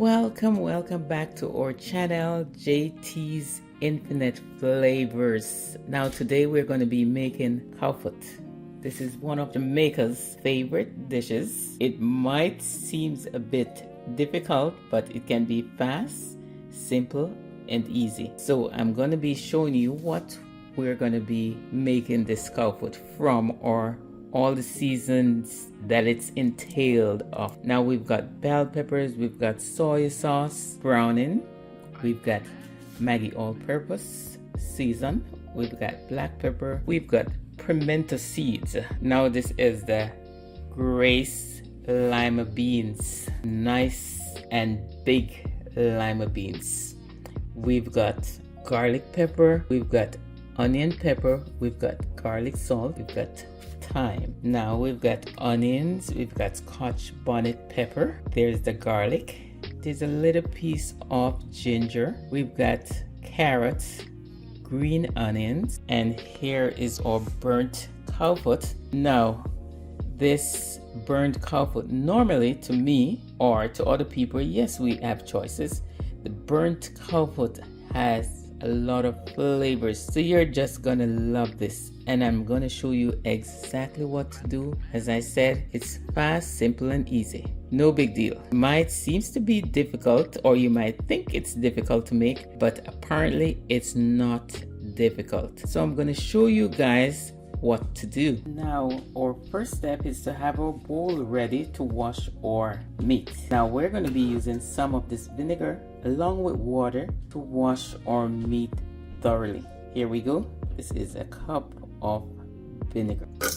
Welcome back to our channel, JT's Infinite Flavors. Now today we're going to be making CowFoot. This is one of Jamaica's favorite dishes. It might seem a bit difficult, but it can be fast, simple, and easy. So I'm going to be showing you what we're going to be making this CowFoot from, or all the seasons that it's entailed of. Now we've got bell peppers, we've got soy sauce, browning, we've got Maggi all-purpose season, we've got black pepper, we've got pimento seeds. Now this is the Grace lima beans, nice and big lima beans. We've got garlic pepper, we've got onion pepper, we've got garlic salt, we've got thyme. Now we've got onions, we've got Scotch bonnet pepper, there's the garlic, there's a little piece of ginger, we've got carrots, green onions, and here is our burnt CowFoot. Now this burnt CowFoot, normally to me or to other people, yes, we have choices. The burnt CowFoot has a lot of flavors, so you're just gonna love this, and I'm gonna show you exactly what to do. As I said, it's fast, simple, and easy. No big deal. It might seems to be difficult, or you might think it's difficult to make, but apparently it's not difficult. So I'm gonna show you guys what to do. Now our first step is to have our bowl ready to wash our meat. Now we're going to be using some of this vinegar along with water to wash our meat thoroughly. Here we go. This is a cup of vinegar. Pour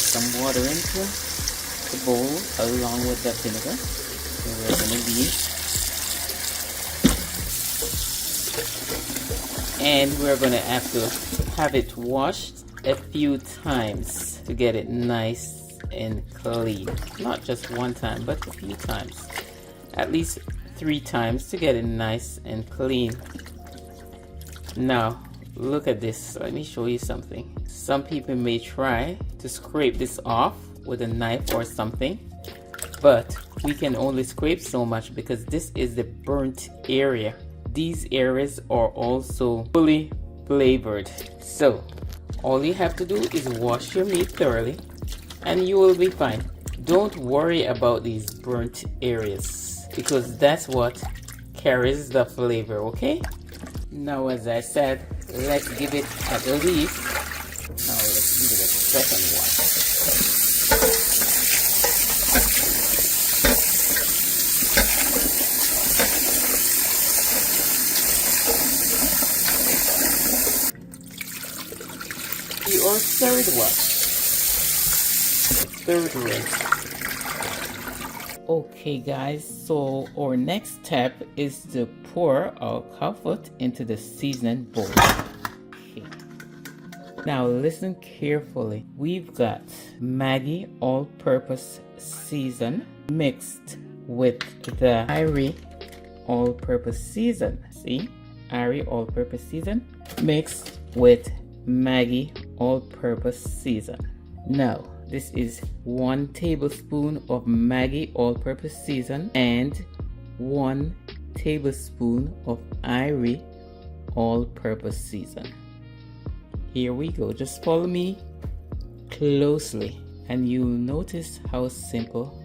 some water into the bowl along with the vinegar. So we're going to be, and we're going to have to have it washed a few times to get it nice and clean. Not just one time, but a few times. At least 3 times to get it nice and clean. Now, look at this. Let me show you something. Some people may try to scrape this off with a knife or something, but we can only scrape so much because this is the burnt area. These areas are also fully flavored. So all you have to do is wash your meat thoroughly and you will be fine. Don't worry about these burnt areas because that's what carries the flavor, okay? Now, as I said, let's give it at least, now let's give it a second wash. Or third wash, third rinse. Okay guys, so our next step is to pour our CowFoot into the seasoning bowl. Okay. Now listen carefully. We've got Maggi all-purpose season mixed with the Irie all-purpose season. See, Irie all-purpose season mixed with Maggi all-purpose season. Now this is 1 tablespoon of Maggi all-purpose season and 1 tablespoon of Irie all-purpose season. Here we go. Just follow me closely and you'll notice how simple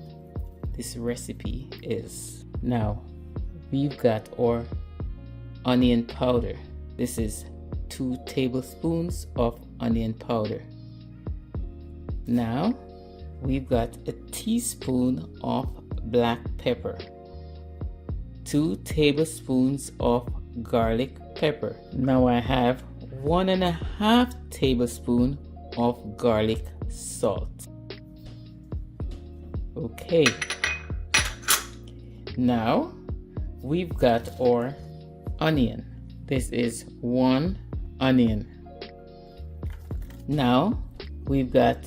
this recipe is. Now we've got our onion powder. This is 2 tablespoons of onion powder. Now we've got a teaspoon of black pepper, 2 tablespoons of garlic pepper. Now I have 1.5 tablespoon of garlic salt. Okay, now we've got our onion. This is 1 onion. Now we've got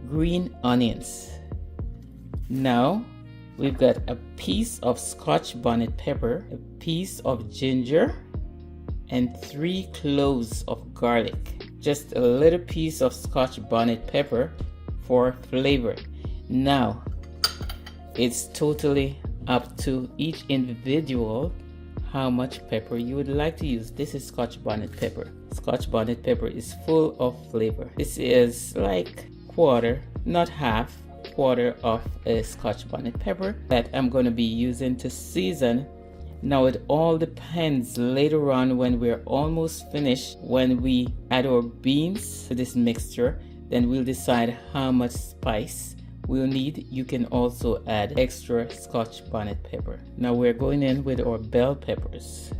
green onions. Now we've got a piece of Scotch bonnet pepper, a piece of ginger, and 3 cloves of garlic. Just a little piece of Scotch bonnet pepper for flavor. Now It's totally up to each individual how much pepper you would like to use. This is Scotch bonnet pepper. Scotch bonnet pepper is full of flavor. This is like quarter, not half, quarter of a Scotch bonnet pepper that I'm going to be using to season. Now it all depends later on when we're almost finished, when we add our beans to this mixture, then we'll decide how much spice we'll need. You can also add extra Scotch bonnet pepper. Now we're going in with our bell peppers.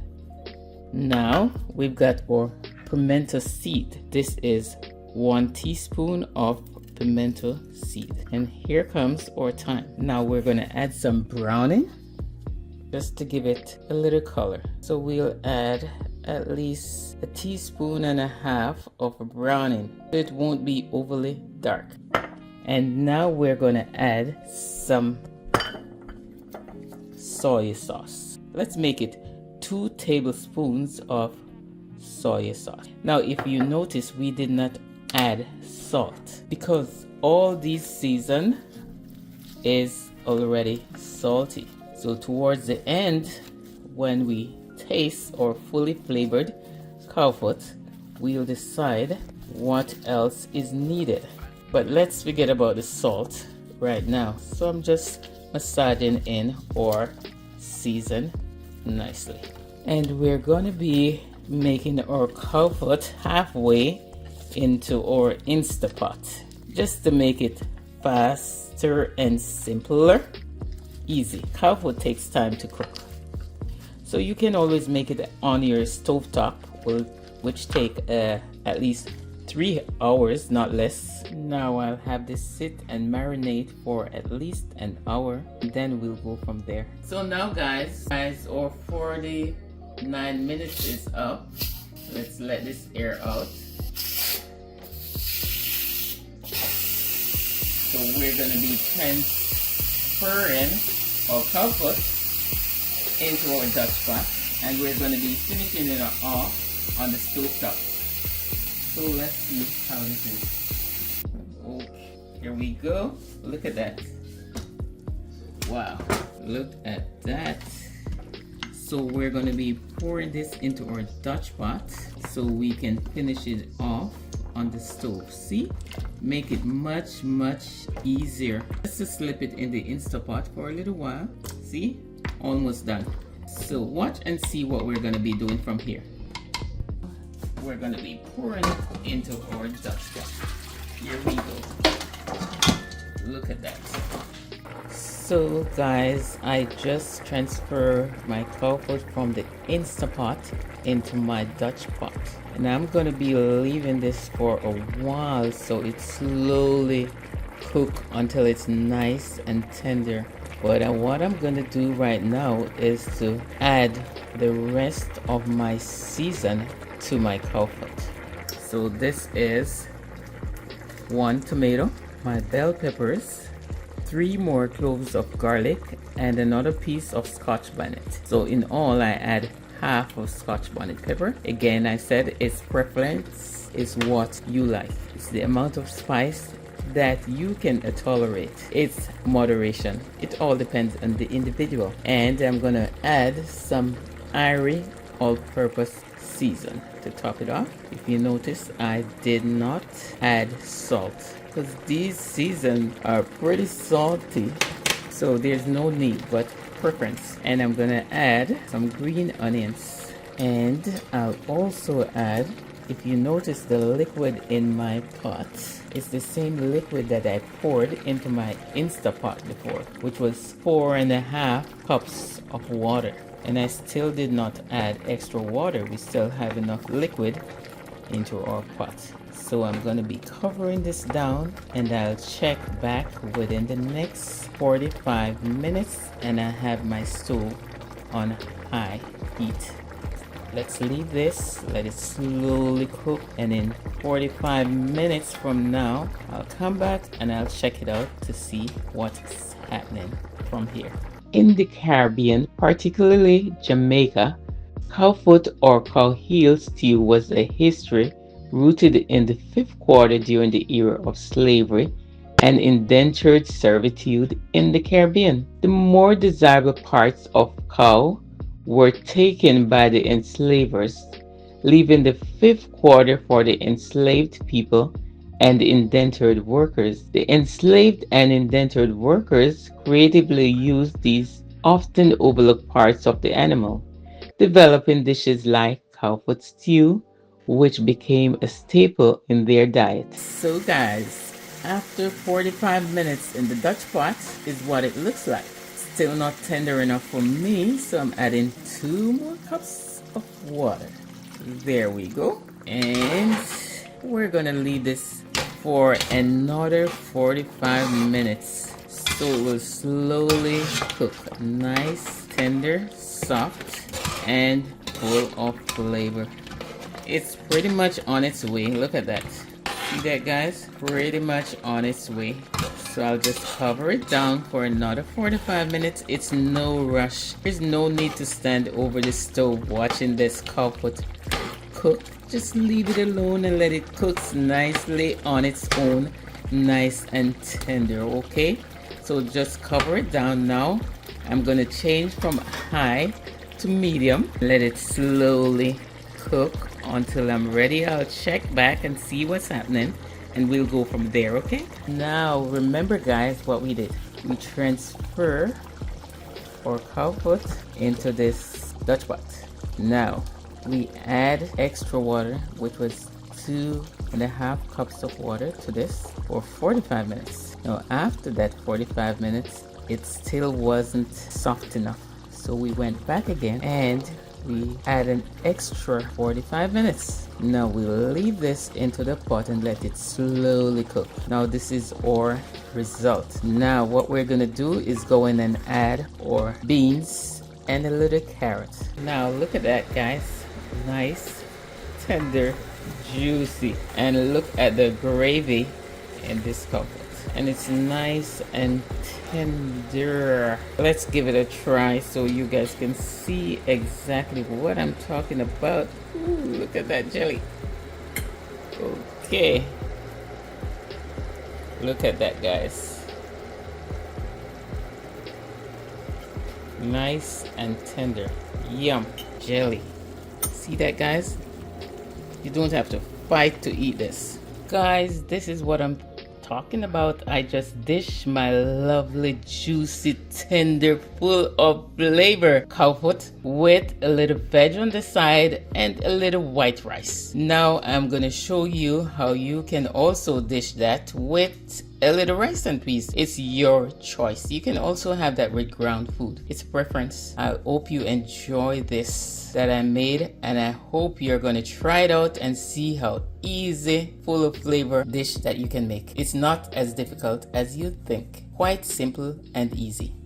Now we've got our pimento seed. This is 1 teaspoon of pimento seed. And here comes our thyme. Now we're going to add some browning just to give it a little color. So we'll add at least 1.5 teaspoons of browning so it won't be overly dark. And now we're going to add some soy sauce. Let's make it 2 tablespoons of soy sauce. Now if you notice, we did not add salt because all this season is already salty. So towards the end, when we taste our fully flavored CowFoot, we'll decide what else is needed. But let's forget about the salt right now. So I'm just massaging in or season nicely. And we're going to be making our CowFoot halfway into our Instapot just to make it faster and simpler. Easy. CowFoot takes time to cook. So you can always make it on your stovetop, which take at least 3 hours, not less. Now I'll have this sit and marinate for at least an hour, and then we'll go from there. So now guys, our 49 minutes is up. Let's let this air out. So we're gonna be transferring our CowFoot into our Dutch pot, and we're gonna be finishing it off on the stove top. So let's see how this is. Okay, here we go. Look at that. Wow, look at that. So we're going to be pouring this into our Dutch pot so we can finish it off on the stove. See? Make it much easier. Let's just slip it in the Instapot for a little while. See? Almost done. So watch and see what we're going to be doing from here. We're going to be pouring it into our Dutch pot. Here we go. Look at that. So guys, I just transferred my CowFoot from the Instapot into my Dutch pot. And I'm going to be leaving this for a while so it slowly cooks until it's nice and tender. But what I'm going to do right now is to add the rest of my season to my CowFoot. So this is 1 tomato, my bell peppers, 3 more cloves of garlic, and another piece of Scotch bonnet. So in all, I add half of Scotch bonnet pepper. Again, I said its preference is what you like. It's the amount of spice that you can tolerate. It's moderation. It all depends on the individual. And I'm gonna add some Irie all-purpose season to top it off. If you notice, I did not add salt because these seasons are pretty salty, so there's no need but preference. And I'm gonna add some green onions, and I'll also add, if you notice, the liquid in my pot is the same liquid that I poured into my Instapot before, which was 4.5 cups of water. And I still did not add extra water. We still have enough liquid into our pot. So I'm going to be covering this down, and I'll check back within the next 45 minutes, and I have my stove on high heat. Let's leave this, let it slowly cook, and in 45 minutes from now, I'll come back and I'll check it out to see what's happening from here. In the Caribbean, particularly Jamaica, CowFoot or cow heel stew was a history rooted in the 5th quarter during the era of slavery and indentured servitude in the Caribbean. The more desirable parts of cow were taken by the enslavers, leaving the fifth quarter for the enslaved people and the indentured workers. The enslaved and indentured workers creatively used these often overlooked parts of the animal, developing dishes like cowfoot stew, which became a staple in their diet. So, guys, after 45 minutes in the Dutch pot is what it looks like. Still not tender enough for me, so I'm adding 2 more cups of water. There we go. And we're gonna leave this for another 45 minutes. So it will slowly cook. Nice, tender, soft, and full of flavor. It's pretty much on its way. Look at that. See that, guys? Pretty much on its way. So I'll just cover it down for another 45 minutes. It's no rush. There's no need to stand over the stove watching this cowfoot cook. Just leave it alone and let it cook nicely on its own, nice and tender. Okay, so just cover it down. Now I'm gonna change from high to medium. Let it slowly cook until I'm ready. I'll check back and see what's happening, and we'll go from there. Okay, now remember, guys, what we did. We transfer our cowfoot into this Dutch pot. Now we add extra water, which was 2.5 cups of water to this for 45 minutes. Now after that 45 minutes, it still wasn't soft enough. So we went back again and we add an extra 45 minutes. Now we'll leave this into the pot and let it slowly cook. Now this is our result. Now what we're gonna do is go in and add our beans and a little carrot. Now look at that, guys. Nice, tender, juicy, and look at the gravy in this cowfoot, and it's nice and tender. Let's give it a try so you guys can see exactly what I'm talking about. Ooh, look at that jelly. Okay, look at that, guys. Nice and tender. Yum. Jelly. See that, guys? You don't have to fight to eat this. Guys, this is what I'm talking about. I just dished my lovely, juicy, tender, full of flavor cowfoot with a little veg on the side and a little white rice. Now I'm gonna show you how you can also dish that with a little rice and peas. It's your choice. You can also have that with ground food. It's a preference. I hope you enjoy this that I made, and I hope you're gonna try it out and see how easy, full of flavor dish that you can make. It's not as difficult as you think. Quite simple and easy.